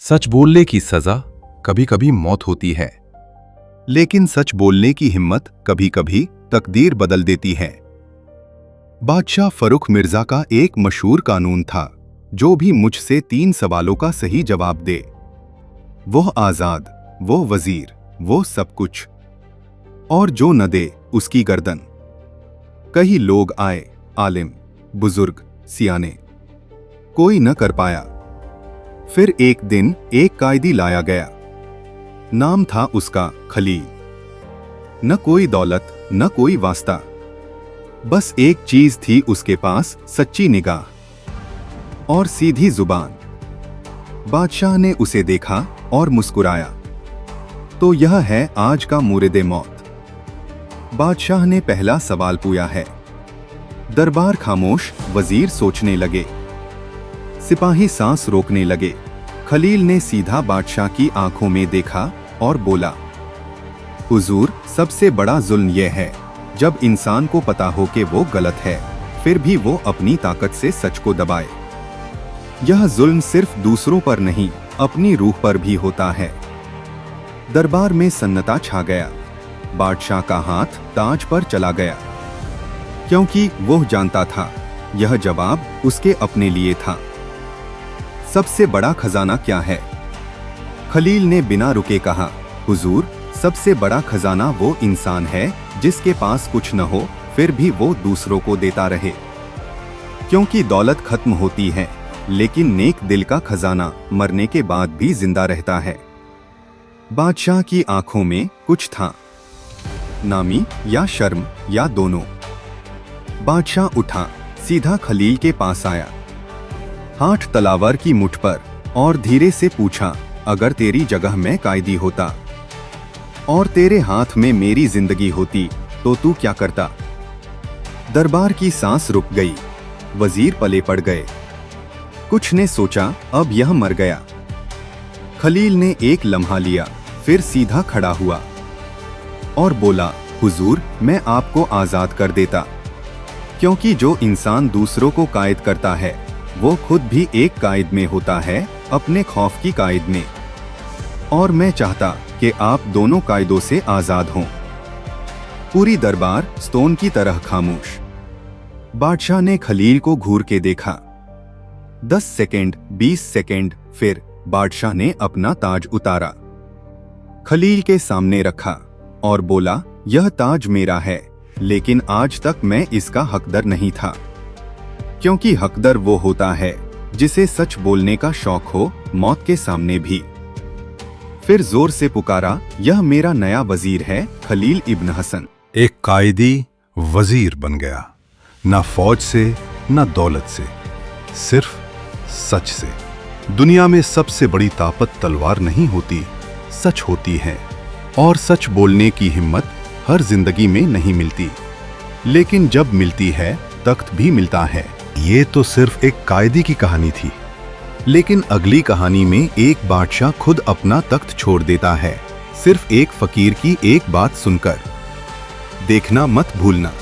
सच बोलने की सजा कभी कभी मौत होती है, लेकिन सच बोलने की हिम्मत कभी कभी तकदीर बदल देती है। बादशाह फरुख मिर्जा का एक मशहूर कानून था, जो भी मुझसे 3 सवालों का सही जवाब दे, वो आजाद, वो वजीर, वो सब कुछ, और जो न दे उसकी गर्दन। कई लोग आए, आलिम, बुजुर्ग, सियाने, कोई न कर पाया। फिर एक दिन एक कायदी लाया गया। नाम था उसका खलील। न कोई दौलत, न कोई वास्ता, बस एक चीज थी उसके पास, सच्ची निगाह और सीधी जुबान। बादशाह ने उसे देखा और मुस्कुराया। तो यह है आज का मुर्दे मौत। बादशाह ने पहला सवाल पूछा है। दरबार खामोश, वजीर सोचने लगे, सिपाही सांस रोकने लगे। खलील ने सीधा बादशाह की आंखों में देखा और बोला, हुजूर, सबसे बड़ा जुल्म यह है जब इंसान को पता हो कि वो गलत है, फिर भी वो अपनी ताकत से सच को दबाए। यह जुल्म सिर्फ दूसरों पर नहीं, अपनी रूह पर भी होता है। दरबार में सन्नता छा गया। बादशाह का हाथ ताज पर चला गया, क्योंकि वो जानता था यह जवाब उसके अपने लिए था। सबसे बड़ा खजाना क्या है? खलील ने बिना रुके कहा, हुजूर, सबसे बड़ा खजाना वो इंसान है जिसके पास कुछ न हो, फिर भी वो दूसरों को देता रहे। क्योंकि दौलत खत्म होती है, लेकिन नेक दिल का खजाना मरने के बाद भी जिंदा रहता है। बादशाह की आंखों में कुछ था, नामी या शर्म या दोनों। बादशाह उठा, सीधा खलील के पास आया, हाथ तलावर की मुठ पर, और धीरे से पूछा, अगर तेरी जगह मैं कायदी होता और तेरे हाथ में मेरी जिंदगी होती तो तू क्या करता? दरबार की सांस रुक गई। वजीर पले पड़ गए। कुछ ने सोचा अब यह मर गया। खलील ने एक लम्हा लिया, फिर सीधा खड़ा हुआ और बोला, हुजूर, मैं आपको आजाद कर देता, क्योंकि जो इंसान दूसरों को कायद करता है वो खुद भी एक कायद में होता है, अपने खौफ की कायद में। और मैं चाहता कि आप दोनों कायदों से आजाद हों। पूरी दरबार स्टोन की तरह खामोश। बादशाह ने खलील को घूर के देखा। 10 सेकंड, 20 सेकंड, फिर बादशाह ने अपना ताज उतारा, खलील के सामने रखा और बोला, यह ताज मेरा है, लेकिन आज तक मैं इसका हकदार नहीं था, क्योंकि हकदार वो होता है जिसे सच बोलने का शौक हो, मौत के सामने भी। फिर जोर से पुकारा, यह मेरा नया वजीर है, खलील इब्न हसन। एक कायदी वजीर बन गया, ना फौज से ना दौलत से, सिर्फ सच से। दुनिया में सबसे बड़ी ताकत तलवार नहीं होती, सच होती है। और सच बोलने की हिम्मत हर जिंदगी में नहीं मिलती, लेकिन जब मिलती है तख्त भी मिलता है। ये तो सिर्फ एक कायदी की कहानी थी, लेकिन अगली कहानी में एक बादशाह खुद अपना तख्त छोड़ देता है, सिर्फ एक फकीर की एक बात सुनकर। देखना मत भूलना।